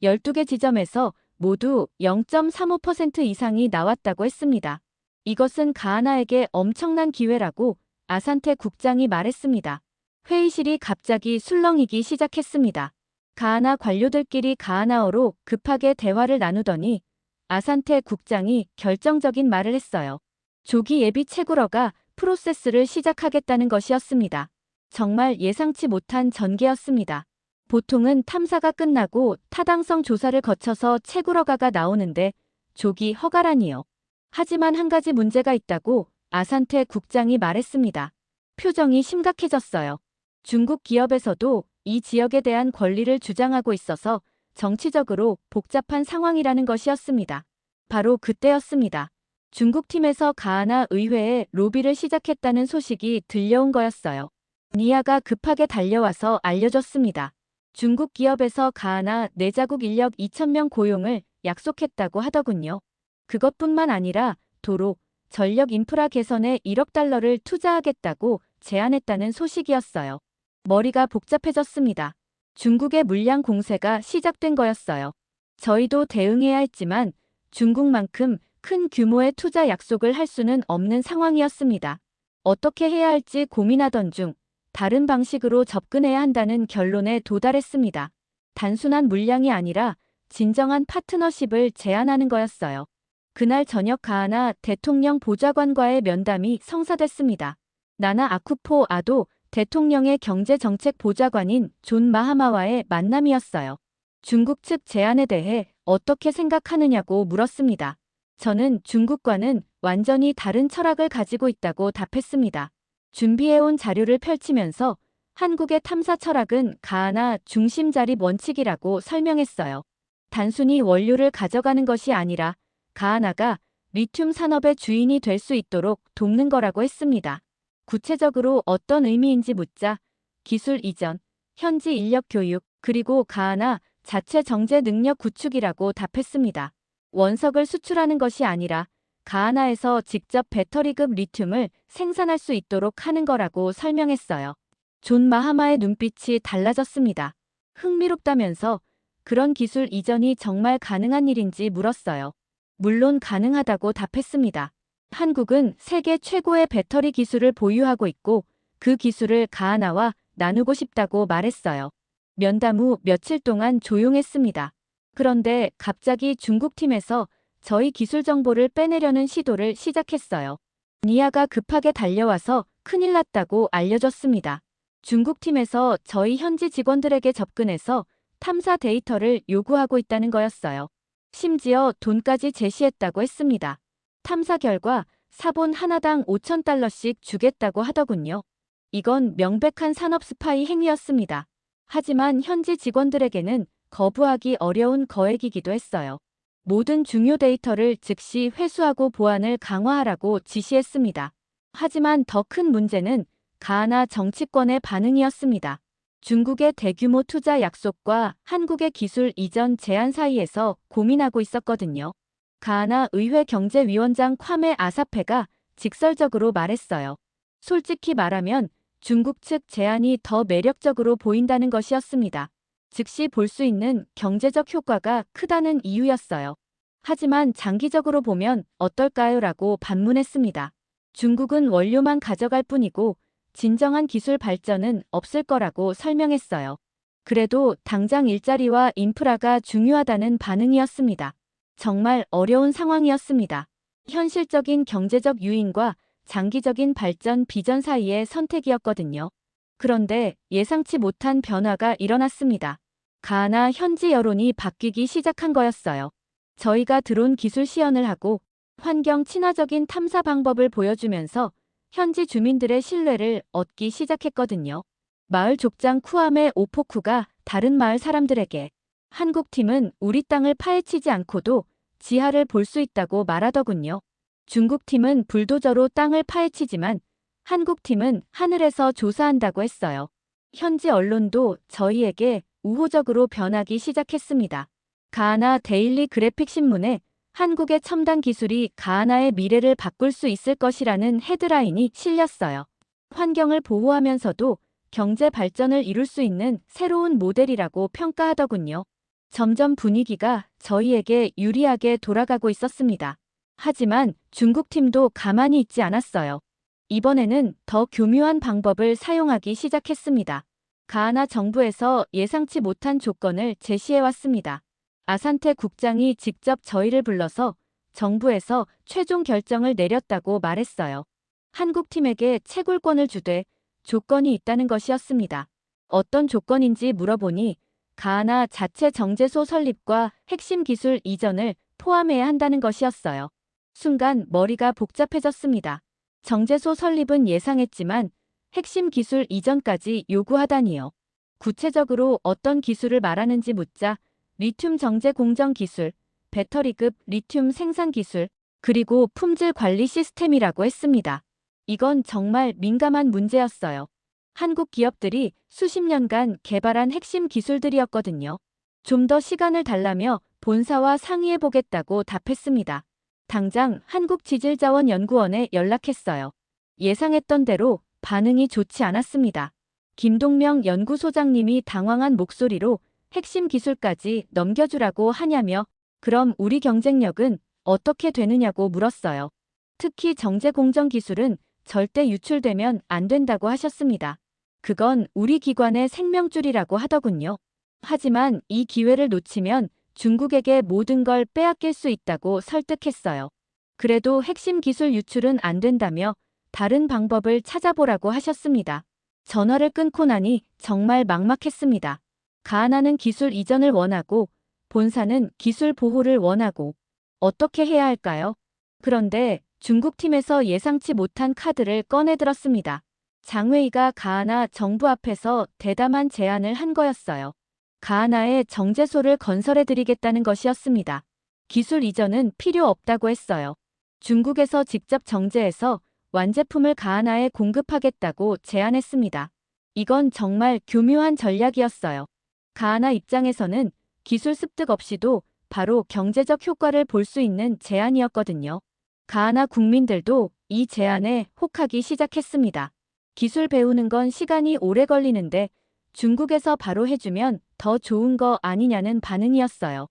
12개 지점에서 모두 0.35% 이상이 나왔다고 했습니다. 이것은 가하나에게 엄청난 기회라고 아산테 국장이 말했습니다. 회의실이 갑자기 술렁이기 시작했습니다. 가하나 관료들끼리 가하나어로 급하게 대화를 나누더니 아산테 국장이 결정적인 말을 했어요. 조기 예비 채굴어가 프로세스를 시작하겠다는 것이었습니다. 정말 예상치 못한 전개였습니다. 보통은 탐사가 끝나고 타당성 조사를 거쳐서 채굴어가가 나오는데 조기 허가라니요. 하지만 한 가지 문제가 있다고 아산테 국장이 말했습니다. 표정이 심각해졌어요. 중국 기업에서도 이 지역에 대한 권리를 주장하고 있어서 정치적으로 복잡한 상황이라는 것이었습니다. 바로 그때였습니다. 중국팀에서 가하나 의회에 로비를 시작했다는 소식이 들려온 거였어요. 니아가 급하게 달려와서 알려줬습니다. 중국 기업에서 가하나 내자국 인력 2,000명 고용을 약속했다고 하더군요. 그것뿐만 아니라 도로, 전력 인프라 개선에 1억 달러를 투자하겠다고 제안했다는 소식이었어요. 머리가 복잡해졌습니다. 중국의 물량 공세가 시작된 거였어요. 저희도 대응해야 했지만 중국만큼 큰 규모의 투자 약속을 할 수는 없는 상황이었습니다. 어떻게 해야 할지 고민하던 중 다른 방식으로 접근해야 한다는 결론에 도달했습니다. 단순한 물량이 아니라 진정한 파트너십을 제안하는 거였어요. 그날 저녁 가하나 대통령 보좌관과의 면담이 성사됐습니다. 나나 아쿠포 아도 대통령의 경제정책 보좌관인 존 마하마와의 만남이었어요. 중국 측 제안에 대해 어떻게 생각하느냐고 물었습니다. 저는 중국과는 완전히 다른 철학을 가지고 있다고 답했습니다. 준비해온 자료를 펼치면서 한국의 탐사 철학은 가하나 중심 자립 원칙이라고 설명했어요. 단순히 원료를 가져가는 것이 아니라 가하나가 리튬 산업의 주인이 될 수 있도록 돕는 거라고 했습니다. 구체적으로 어떤 의미인지 묻자 기술 이전, 현지 인력 교육, 그리고 가하나 자체 정제 능력 구축이라고 답했습니다. 원석을 수출하는 것이 아니라 가하나에서 직접 배터리급 리튬을 생산할 수 있도록 하는 거라고 설명했어요. 존 마하마의 눈빛이 달라졌습니다. 흥미롭다면서 그런 기술 이전이 정말 가능한 일인지 물었어요. 물론 가능하다고 답했습니다. 한국은 세계 최고의 배터리 기술을 보유하고 있고 그 기술을 가하나와 나누고 싶다고 말했어요. 면담 후 며칠 동안 조용했습니다. 그런데 갑자기 중국팀에서 저희 기술 정보를 빼내려는 시도를 시작했어요. 니아가 급하게 달려와서 큰일 났다고 알려줬습니다. 중국팀에서 저희 현지 직원들에게 접근해서 탐사 데이터를 요구하고 있다는 거였어요. 심지어 돈까지 제시했다고 했습니다. 탐사 결과 사본 하나당 5,000달러씩 주겠다고 하더군요. 이건 명백한 산업 스파이 행위였습니다. 하지만 현지 직원들에게는 거부하기 어려운 거액이기도 했어요. 모든 중요 데이터를 즉시 회수하고 보안을 강화하라고 지시했습니다. 하지만 더 큰 문제는 가하나 정치권의 반응이었습니다. 중국의 대규모 투자 약속과 한국의 기술 이전 제한 사이에서 고민하고 있었거든요. 가하나 의회 경제위원장 콰메 아사페가 직설적으로 말했어요. 솔직히 말하면 중국 측 제안이 더 매력적으로 보인다는 것이었습니다. 즉시 볼 수 있는 경제적 효과가 크다는 이유였어요. 하지만 장기적으로 보면 어떨까요? 라고 반문했습니다. 중국은 원료만 가져갈 뿐이고 진정한 기술 발전은 없을 거라고 설명했어요. 그래도 당장 일자리와 인프라가 중요하다는 반응이었습니다. 정말 어려운 상황이었습니다. 현실적인 경제적 유인과 장기적인 발전 비전 사이의 선택이었거든요. 그런데 예상치 못한 변화가 일어났습니다. 가나 현지 여론이 바뀌기 시작한 거였어요. 저희가 드론 기술 시연을 하고 환경 친화적인 탐사 방법을 보여주면서 현지 주민들의 신뢰를 얻기 시작했거든요. 마을 족장 쿠아메 오포쿠가 다른 마을 사람들에게 한국팀은 우리 땅을 파헤치지 않고도 지하를 볼 수 있다고 말하더군요. 중국팀은 불도저로 땅을 파헤치지만 한국팀은 하늘에서 조사한다고 했어요. 현지 언론도 저희에게 우호적으로 변하기 시작했습니다. 가하나 데일리 그래픽 신문에 한국의 첨단 기술이 가하나의 미래를 바꿀 수 있을 것이라는 헤드라인이 실렸어요. 환경을 보호하면서도 경제 발전을 이룰 수 있는 새로운 모델이라고 평가하더군요. 점점 분위기가 저희에게 유리하게 돌아가고 있었습니다. 하지만 중국팀도 가만히 있지 않았어요. 이번에는 더 교묘한 방법을 사용하기 시작했습니다. 가하나 정부에서 예상치 못한 조건을 제시해왔습니다. 아산테 국장이 직접 저희를 불러서 정부에서 최종 결정을 내렸다고 말했어요. 한국팀에게 채굴권을 주되 조건이 있다는 것이었습니다. 어떤 조건인지 물어보니 가하나 자체 정제소 설립과 핵심 기술 이전을 포함해야 한다는 것이었어요. 순간 머리가 복잡해졌습니다. 정제소 설립은 예상했지만 핵심 기술 이전까지 요구하다니요. 구체적으로 어떤 기술을 말하는지 묻자 리튬 정제 공정 기술, 배터리급 리튬 생산 기술, 그리고 품질 관리 시스템이라고 했습니다. 이건 정말 민감한 문제였어요. 한국 기업들이 수십 년간 개발한 핵심 기술들이었거든요. 좀 더 시간을 달라며 본사와 상의해보겠다고 답했습니다. 당장 한국지질자원연구원에 연락했어요. 예상했던 대로 반응이 좋지 않았습니다. 김동명 연구소장님이 당황한 목소리로 핵심 기술까지 넘겨주라고 하냐며 그럼 우리 경쟁력은 어떻게 되느냐고 물었어요. 특히 정제공정 기술은 절대 유출되면 안 된다고 하셨습니다. 그건 우리 기관의 생명줄이라고 하더군요. 하지만 이 기회를 놓치면 중국에게 모든 걸 빼앗길 수 있다고 설득했어요. 그래도 핵심 기술 유출은 안 된다며 다른 방법을 찾아보라고 하셨습니다. 전화를 끊고 나니 정말 막막했습니다. 가하나는 기술 이전을 원하고 본사는 기술 보호를 원하고 어떻게 해야 할까요? 그런데 중국팀에서 예상치 못한 카드를 꺼내들었습니다. 장웨이가 가하나 정부 앞에서 대담한 제안을 한 거였어요. 가하나에 정제소를 건설해드리겠다는 것이었습니다. 기술 이전은 필요 없다고 했어요. 중국에서 직접 정제해서 완제품을 가하나에 공급하겠다고 제안했습니다. 이건 정말 교묘한 전략이었어요. 가하나 입장에서는 기술 습득 없이도 바로 경제적 효과를 볼 수 있는 제안이었거든요. 가하나 국민들도 이 제안에 혹하기 시작했습니다. 기술 배우는 건 시간이 오래 걸리는데 중국에서 바로 해주면 더 좋은 거 아니냐는 반응이었어요.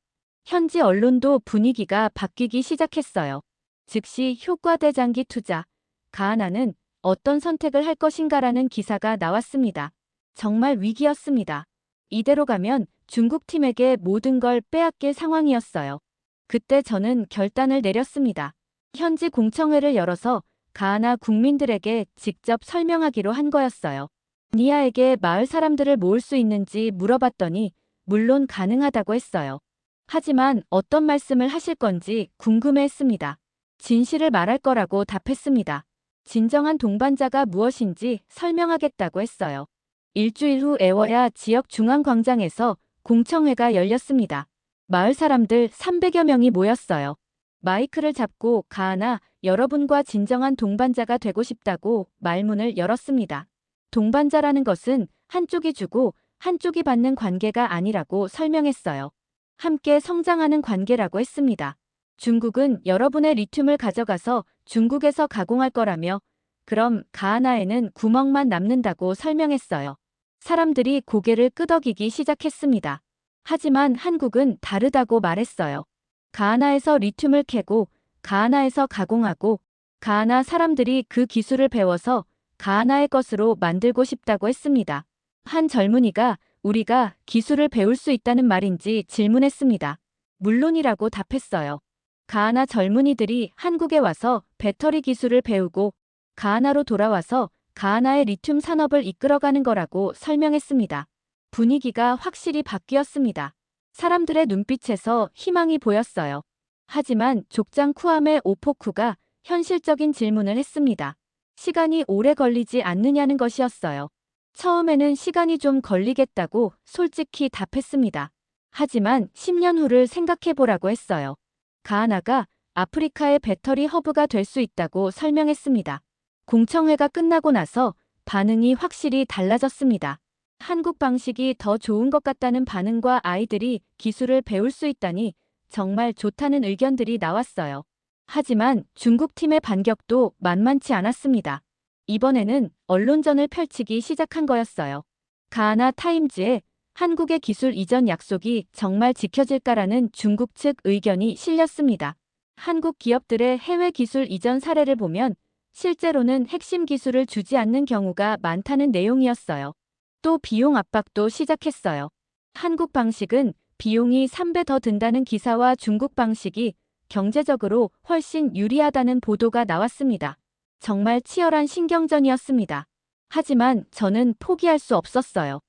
현지 언론도 분위기가 바뀌기 시작했어요. 즉시 효과 대장기 투자, 가하나는 어떤 선택을 할 것인가라는 기사가 나왔습니다. 정말 위기였습니다. 이대로 가면 중국팀에게 모든 걸 빼앗길 상황이었어요. 그때 저는 결단을 내렸습니다. 현지 공청회를 열어서 가하나 국민들에게 직접 설명하기로 한 거였어요. 니아에게 마을 사람들을 모을 수 있는지 물어봤더니 물론 가능하다고 했어요. 하지만 어떤 말씀을 하실 건지 궁금해했습니다. 진실을 말할 거라고 답했습니다. 진정한 동반자가 무엇인지 설명하겠다고 했어요. 일주일 후 애워야 지역 중앙광장에서 공청회가 열렸습니다. 마을 사람들 300여 명이 모였어요. 마이크를 잡고 가하나 여러분과 진정한 동반자가 되고 싶다고 말문을 열었습니다. 동반자라는 것은 한쪽이 주고 한쪽이 받는 관계가 아니라고 설명했어요. 함께 성장하는 관계라고 했습니다. 중국은 여러분의 리튬을 가져가서 중국에서 가공할 거라며 그럼 가하나에는 구멍만 남는다고 설명했어요. 사람들이 고개를 끄덕이기 시작했습니다. 하지만 한국은 다르다고 말했어요. 가하나에서 리튬을 캐고 가하나에서 가공하고 가하나 사람들이 그 기술을 배워서 가하나의 것으로 만들고 싶다고 했습니다. 한 젊은이가 우리가 기술을 배울 수 있다는 말인지 질문했습니다. 물론이라고 답했어요. 가하나 젊은이들이 한국에 와서 배터리 기술을 배우고 가하나로 돌아와서 가하나의 리튬 산업을 이끌어가는 거라고 설명했습니다. 분위기가 확실히 바뀌었습니다. 사람들의 눈빛에서 희망이 보였어요. 하지만 족장 쿠아메 오포쿠가 현실적인 질문을 했습니다. 시간이 오래 걸리지 않느냐는 것이었어요. 처음에는 시간이 좀 걸리겠다고 솔직히 답했습니다. 하지만 10년 후를 생각해보라고 했어요. 가하나가 아프리카의 배터리 허브가 될 수 있다고 설명했습니다. 공청회가 끝나고 나서 반응이 확실히 달라졌습니다. 한국 방식이 더 좋은 것 같다는 반응과 아이들이 기술을 배울 수 있다니 정말 좋다는 의견들이 나왔어요. 하지만 중국 팀의 반격도 만만치 않았습니다. 이번에는 언론전을 펼치기 시작한 거였어요. 가하나 타임즈에 한국의 기술 이전 약속이 정말 지켜질까라는 중국 측 의견이 실렸습니다. 한국 기업들의 해외 기술 이전 사례를 보면 실제로는 핵심 기술을 주지 않는 경우가 많다는 내용이었어요. 또 비용 압박도 시작했어요. 한국 방식은 비용이 3배 더 든다는 기사와 중국 방식이 경제적으로 훨씬 유리하다는 보도가 나왔습니다. 정말 치열한 신경전이었습니다. 하지만 저는 포기할 수 없었어요.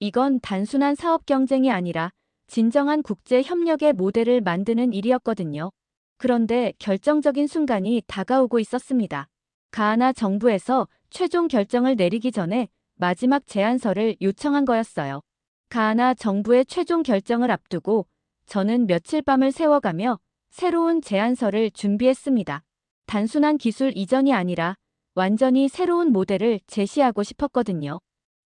이건 단순한 사업 경쟁이 아니라 진정한 국제 협력의 모델을 만드는 일이었거든요. 그런데 결정적인 순간이 다가오고 있었습니다. 가하나 정부에서 최종 결정을 내리기 전에 마지막 제안서를 요청한 거였어요. 가하나 정부의 최종 결정을 앞두고 저는 며칠 밤을 새워가며 새로운 제안서를 준비했습니다. 단순한 기술 이전이 아니라 완전히 새로운 모델을 제시하고 싶었거든요.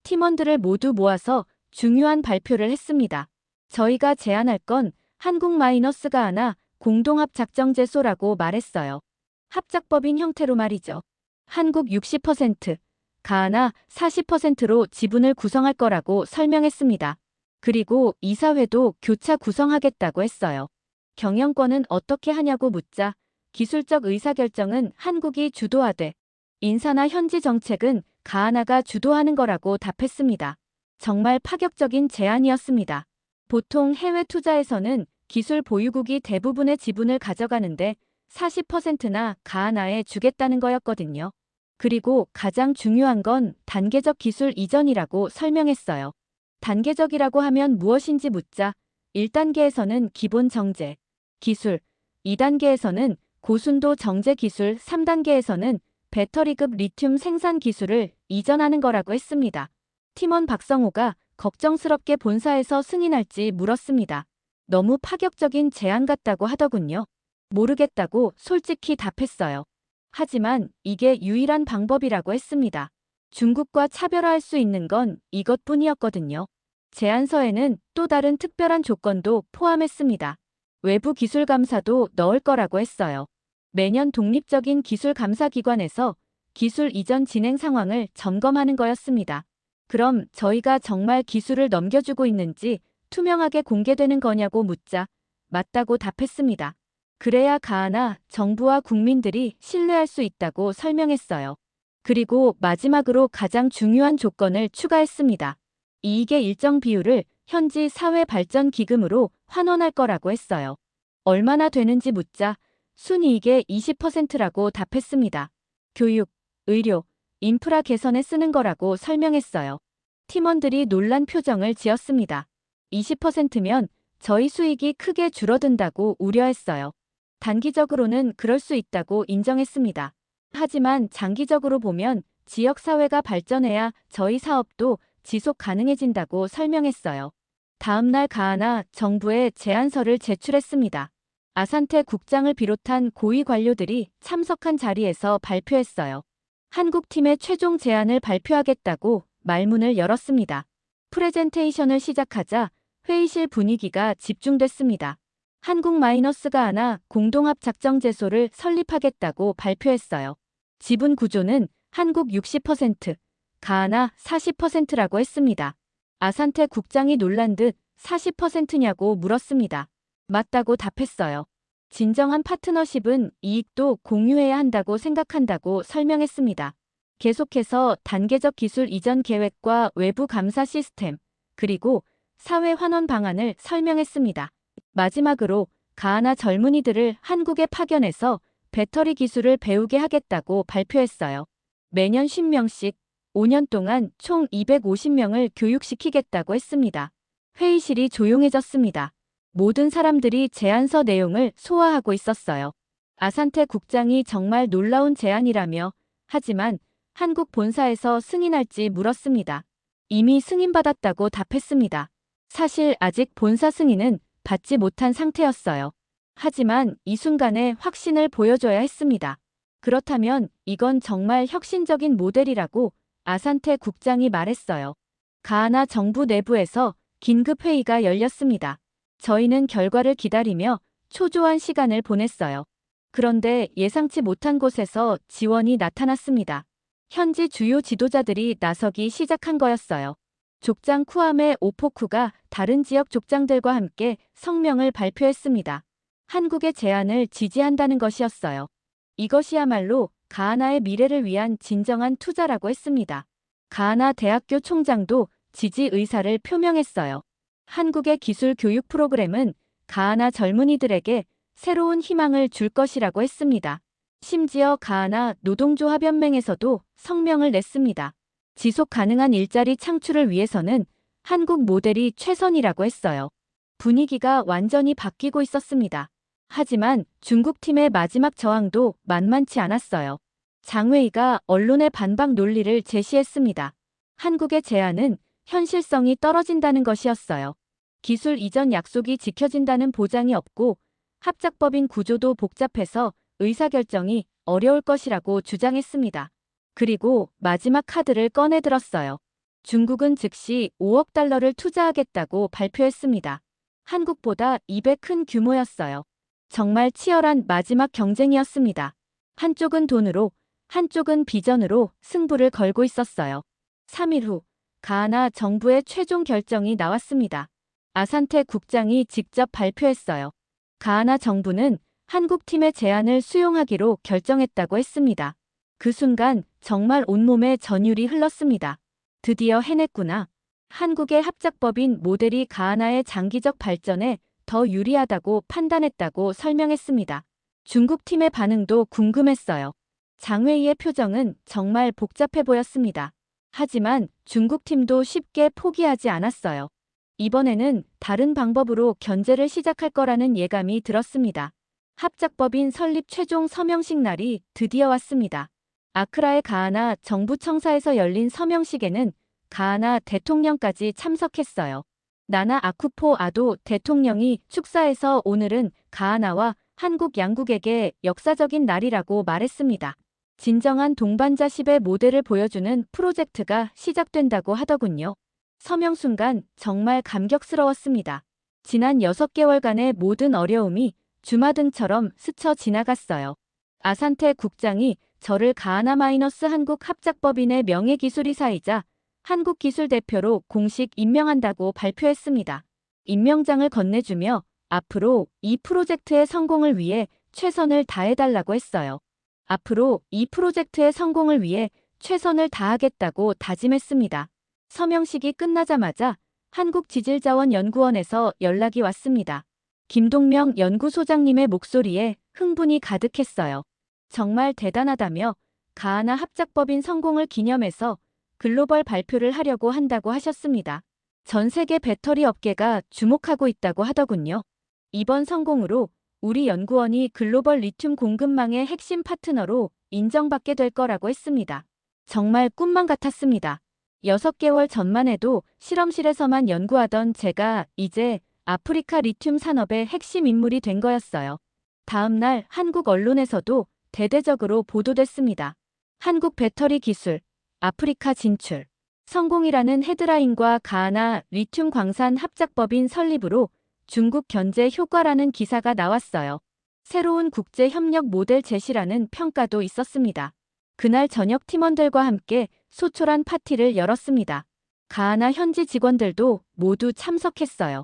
팀원들을 모두 모아서 중요한 발표를 했습니다. 저희가 제안할 건 한국-가하나 공동합작정제소라고 말했어요. 합작법인 형태로 말이죠. 한국 60%, 가하나 40%로 지분을 구성할 거라고 설명했습니다. 그리고 이사회도 교차 구성하겠다고 했어요. 경영권은 어떻게 하냐고 묻자 기술적 의사결정은 한국이 주도하되 인사나 현지 정책은 가하나가 주도하는 거라고 답했습니다. 정말 파격적인 제안이었습니다. 보통 해외 투자에서는 기술 보유국이 대부분의 지분을 가져가는데 40%나 가하나에 주겠다는 거였거든요. 그리고 가장 중요한 건 단계적 기술 이전이라고 설명했어요. 단계적이라고 하면 무엇인지 묻자 1단계에서는 기본 정제, 기술, 2단계에서는 고순도 정제 기술, 3단계에서는 배터리급 리튬 생산 기술을 이전하는 거라고 했습니다. 팀원 박성호가 걱정스럽게 본사에서 승인할지 물었습니다. 너무 파격적인 제안 같다고 하더군요. 모르겠다고 솔직히 답했어요. 하지만 이게 유일한 방법이라고 했습니다. 중국과 차별화할 수 있는 건 이것뿐이었거든요. 제안서에는 또 다른 특별한 조건도 포함했습니다. 외부 기술 감사도 넣을 거라고 했어요. 매년 독립적인 기술 감사 기관에서 기술 이전 진행 상황을 점검하는 거였습니다. 그럼 저희가 정말 기술을 넘겨주고 있는지 투명하게 공개되는 거냐고 묻자 맞다고 답했습니다. 그래야 가하나 정부와 국민들이 신뢰할 수 있다고 설명했어요. 그리고 마지막으로 가장 중요한 조건을 추가했습니다. 이익의 일정 비율을 현지 사회발전기금으로 환원할 거라고 했어요. 얼마나 되는지 묻자 순이익의 20%라고 답했습니다. 교육, 의료, 인프라 개선에 쓰는 거라고 설명했어요. 팀원들이 놀란 표정을 지었습니다. 20%면 저희 수익이 크게 줄어든다고 우려했어요. 단기적으로는 그럴 수 있다고 인정했습니다. 하지만 장기적으로 보면 지역사회가 발전해야 저희 사업도 지속 가능해진다고 설명했어요. 다음 날 가하나 정부에 제안서를 제출했습니다. 아산테 국장을 비롯한 고위 관료들이 참석한 자리에서 발표했어요. 한국팀의 최종 제안을 발표하겠다고 말문을 열었습니다. 프레젠테이션을 시작하자 회의실 분위기가 집중됐습니다. 한국-가하나 공동합작정제소를 설립하겠다고 발표했어요. 지분 구조는 한국 60%, 가하나 40%라고 했습니다. 아산테 국장이 놀란 듯 40%냐고 물었습니다. 맞다고 답했어요. 진정한 파트너십은 이익도 공유해야 한다고 생각한다고 설명했습니다. 계속해서 단계적 기술 이전 계획과 외부 감사 시스템, 그리고 사회 환원 방안을 설명했습니다. 마지막으로 가하나 젊은이들을 한국에 파견해서 배터리 기술을 배우게 하겠다고 발표했어요. 매년 10명씩 5년 동안 총 250명을 교육시키겠다고 했습니다. 회의실이 조용해졌습니다. 모든 사람들이 제안서 내용을 소화하고 있었어요. 아산테 국장이 정말 놀라운 제안이라며 하지만 한국 본사에서 승인할지 물었습니다. 이미 승인받았다고 답했습니다. 사실 아직 본사 승인은 받지 못한 상태였어요. 하지만 이 순간에 확신을 보여줘야 했습니다. 그렇다면 이건 정말 혁신적인 모델이라고 아산테 국장이 말했어요. 가하나 정부 내부에서 긴급 회의가 열렸습니다. 저희는 결과를 기다리며 초조한 시간을 보냈어요. 그런데 예상치 못한 곳에서 지원이 나타났습니다. 현지 주요 지도자들이 나서기 시작한 거였어요. 족장 쿠아메 오포쿠가 다른 지역 족장들과 함께 성명을 발표했습니다. 한국의 제안을 지지한다는 것이었어요. 이것이야말로 가하나의 미래를 위한 진정한 투자라고 했습니다. 가하나 대학교 총장도 지지 의사를 표명했어요. 한국의 기술 교육 프로그램은 가하나 젊은이들에게 새로운 희망을 줄 것이라고 했습니다. 심지어 가하나 노동조합연맹에서도 성명을 냈습니다. 지속 가능한 일자리 창출을 위해서는 한국 모델이 최선이라고 했어요. 분위기가 완전히 바뀌고 있었습니다. 하지만 중국 팀의 마지막 저항도 만만치 않았어요. 장웨이가 언론의 반박 논리를 제시했습니다. 한국의 제안은 현실성이 떨어진다는 것이었어요. 기술 이전 약속이 지켜진다는 보장이 없고 합작법인 구조도 복잡해서 의사결정이 어려울 것이라고 주장했습니다. 그리고 마지막 카드를 꺼내들었어요. 중국은 즉시 5억 달러를 투자하겠다고 발표했습니다. 한국보다 2배 큰 규모였어요. 정말 치열한 마지막 경쟁이었습니다. 한쪽은 돈으로, 한쪽은 비전으로 승부를 걸고 있었어요. 3일 후 가하나 정부의 최종 결정이 나왔습니다. 아산테 국장이 직접 발표했어요. 가하나 정부는 한국 팀의 제안을 수용하기로 결정했다고 했습니다. 그 순간 정말 온몸에 전율이 흘렀습니다. 드디어 해냈구나. 한국의 합작법인 모델이 가하나의 장기적 발전에 더 유리하다고 판단했다고 설명했습니다. 중국 팀의 반응도 궁금했어요. 장웨이의 표정은 정말 복잡해 보였습니다. 하지만 중국 팀도 쉽게 포기하지 않았어요. 이번에는 다른 방법으로 견제를 시작할 거라는 예감이 들었습니다. 합작법인 설립 최종 서명식 날이 드디어 왔습니다. 아크라의 가하나 정부 청사에서 열린 서명식에는 가하나 대통령까지 참석했어요. 나나 아쿠포 아도 대통령이 축사에서 오늘은 가하나와 한국 양국에게 역사적인 날이라고 말했습니다. 진정한 동반자십의 모델을 보여주는 프로젝트가 시작된다고 하더군요. 서명 순간 정말 감격스러웠습니다. 지난 6개월간의 모든 어려움이 주마등처럼 스쳐 지나갔어요. 아산테 국장이 저를 가하나-한국 합작법인의 명예기술이사이자 한국기술대표로 공식 임명한다고 발표했습니다. 임명장을 건네주며 앞으로 이 프로젝트의 성공을 위해 최선을 다해달라고 했어요. 앞으로 이 프로젝트의 성공을 위해 최선을 다하겠다고 다짐했습니다. 서명식이 끝나자마자 한국지질자원연구원에서 연락이 왔습니다. 김동명 연구소장님의 목소리에 흥분이 가득했어요. 정말 대단하다며 가하나 합작법인 성공을 기념해서 글로벌 발표를 하려고 한다고 하셨습니다. 전 세계 배터리 업계가 주목하고 있다고 하더군요. 이번 성공으로 우리 연구원이 글로벌 리튬 공급망의 핵심 파트너로 인정받게 될 거라고 했습니다. 정말 꿈만 같았습니다. 6개월 전만 해도 실험실에서만 연구하던 제가 이제 아프리카 리튬 산업의 핵심 인물이 된 거였어요. 다음 날 한국 언론에서도 대대적으로 보도됐습니다. 한국 배터리 기술, 아프리카 진출, 성공이라는 헤드라인과 가하나 리튬 광산 합작법인 설립으로 중국 견제 효과라는 기사가 나왔어요. 새로운 국제 협력 모델 제시라는 평가도 있었습니다. 그날 저녁 팀원들과 함께 소촐한 파티를 열었습니다. 가하나 현지 직원들도 모두 참석했어요.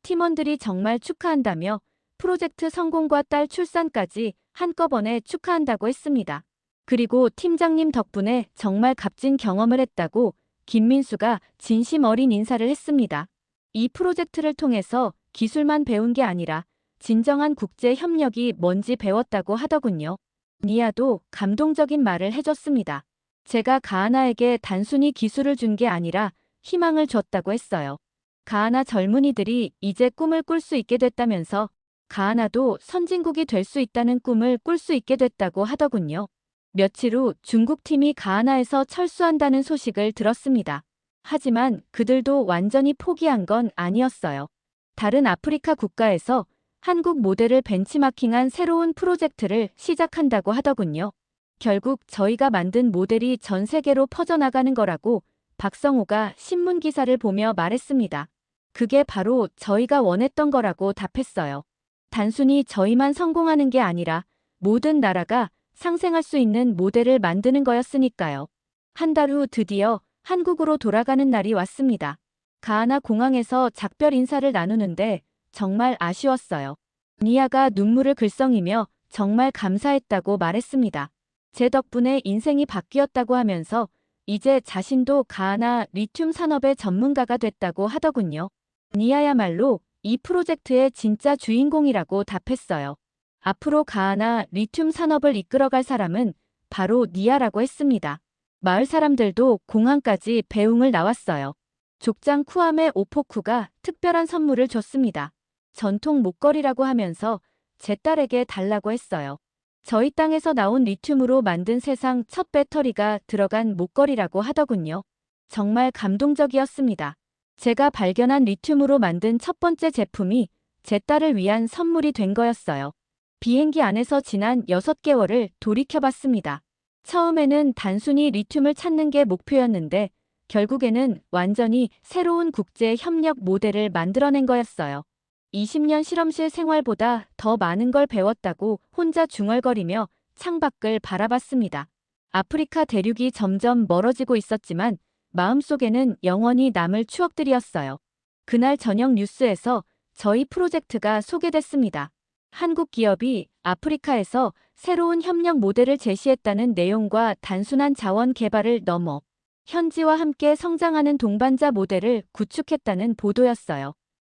팀원들이 정말 축하한다며 프로젝트 성공과 딸 출산까지 한꺼번에 축하한다고 했습니다. 그리고 팀장님 덕분에 정말 값진 경험을 했다고 김민수가 진심 어린 인사를 했습니다. 이 프로젝트를 통해서 기술만 배운 게 아니라 진정한 국제 협력이 뭔지 배웠다고 하더군요. 니아도 감동적인 말을 해줬습니다. 제가 가하나에게 단순히 기술을 준 게 아니라 희망을 줬다고 했어요. 가하나 젊은이들이 이제 꿈을 꿀 수 있게 됐다면서 가하나도 선진국이 될 수 있다는 꿈을 꿀 수 있게 됐다고 하더군요. 며칠 후 중국 팀이 가하나에서 철수한다는 소식을 들었습니다. 하지만 그들도 완전히 포기한 건 아니었어요. 다른 아프리카 국가에서 한국 모델을 벤치마킹한 새로운 프로젝트를 시작한다고 하더군요. 결국 저희가 만든 모델이 전 세계로 퍼져나가는 거라고 박성호가 신문 기사를 보며 말했습니다. 그게 바로 저희가 원했던 거라고 답했어요. 단순히 저희만 성공하는 게 아니라 모든 나라가 상생할 수 있는 모델을 만드는 거였으니까요. 한 달 후 드디어 한국으로 돌아가는 날이 왔습니다. 가하나 공항에서 작별 인사를 나누는데 정말 아쉬웠어요. 니아가 눈물을 글썽이며 정말 감사했다고 말했습니다. 제 덕분에 인생이 바뀌었다고 하면서 이제 자신도 가하나 리튬 산업의 전문가가 됐다고 하더군요. 니아야말로 이 프로젝트의 진짜 주인공이라고 답했어요. 앞으로 가하나 리튬 산업을 이끌어갈 사람은 바로 니아라고 했습니다. 마을 사람들도 공항까지 배웅을 나왔어요. 족장 쿠아메 오포쿠가 특별한 선물을 줬습니다. 전통 목걸이라고 하면서 제 딸에게 달라고 했어요. 저희 땅에서 나온 리튬으로 만든 세상 첫 배터리가 들어간 목걸이라고 하더군요. 정말 감동적이었습니다. 제가 발견한 리튬으로 만든 첫 번째 제품이 제 딸을 위한 선물이 된 거였어요. 비행기 안에서 지난 6개월을 돌이켜봤습니다. 처음에는 단순히 리튬을 찾는 게 목표였는데 결국에는 완전히 새로운 국제 협력 모델을 만들어낸 거였어요. 20년 실험실 생활보다 더 많은 걸 배웠다고 혼자 중얼거리며 창밖을 바라봤습니다. 아프리카 대륙이 점점 멀어지고 있었지만 마음속에는 영원히 남을 추억들이었어요. 그날 저녁 뉴스에서 저희 프로젝트가 소개됐습니다. 한국 기업이 아프리카에서 새로운 협력 모델을 제시했다는 내용과 단순한 자원 개발을 넘어 현지와 함께 성장하는 동반자 모델을 구축했다는 보도였어요.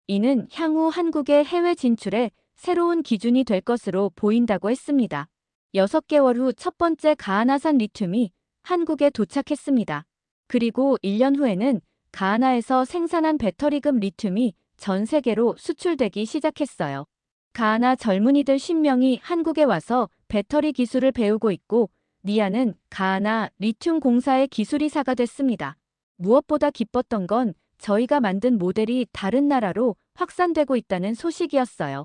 이는 향후 한국의 해외 진출에 새로운 기준이 될 것으로 보인다고 했습니다. 6개월 후 첫 번째 가하나산 리튬이 한국에 도착했습니다. 그리고 1년 후에는 가하나에서 생산한 배터리급 리튬이 전 세계로 수출되기 시작했어요. 가하나 젊은이들 10명이 한국에 와서 배터리 기술을 배우고 있고 니아는 가하나 리튬 공사의 기술이사가 됐습니다. 무엇보다 기뻤던 건 저희가 만든 모델이 다른 나라로 확산되고 있다는 소식이었어요.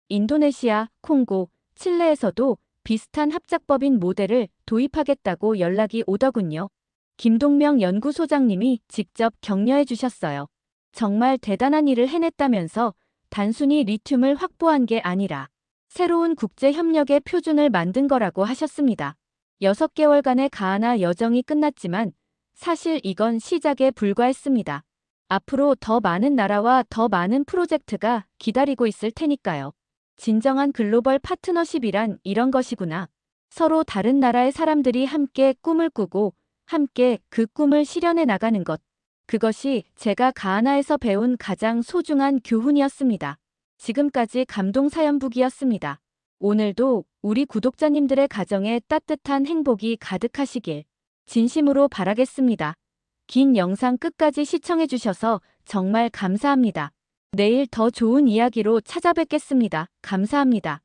인도네시아, 콩고, 칠레에서도 비슷한 합작법인 모델을 도입하겠다고 연락이 오더군요. 김동명 연구소장님이 직접 격려해 주셨어요. 정말 대단한 일을 해냈다면서 단순히 리튬을 확보한 게 아니라 새로운 국제 협력의 표준을 만든 거라고 하셨습니다. 6개월간의 가하나 여정이 끝났지만 사실 이건 시작에 불과했습니다. 앞으로 더 많은 나라와 더 많은 프로젝트가 기다리고 있을 테니까요. 진정한 글로벌 파트너십이란 이런 것이구나. 서로 다른 나라의 사람들이 함께 꿈을 꾸고 함께 그 꿈을 실현해 나가는 것. 그것이 제가 가하나에서 배운 가장 소중한 교훈이었습니다. 지금까지 감동사연북이었습니다. 오늘도 우리 구독자님들의 가정에 따뜻한 행복이 가득하시길 진심으로 바라겠습니다. 긴 영상 끝까지 시청해주셔서 정말 감사합니다. 내일 더 좋은 이야기로 찾아뵙겠습니다. 감사합니다.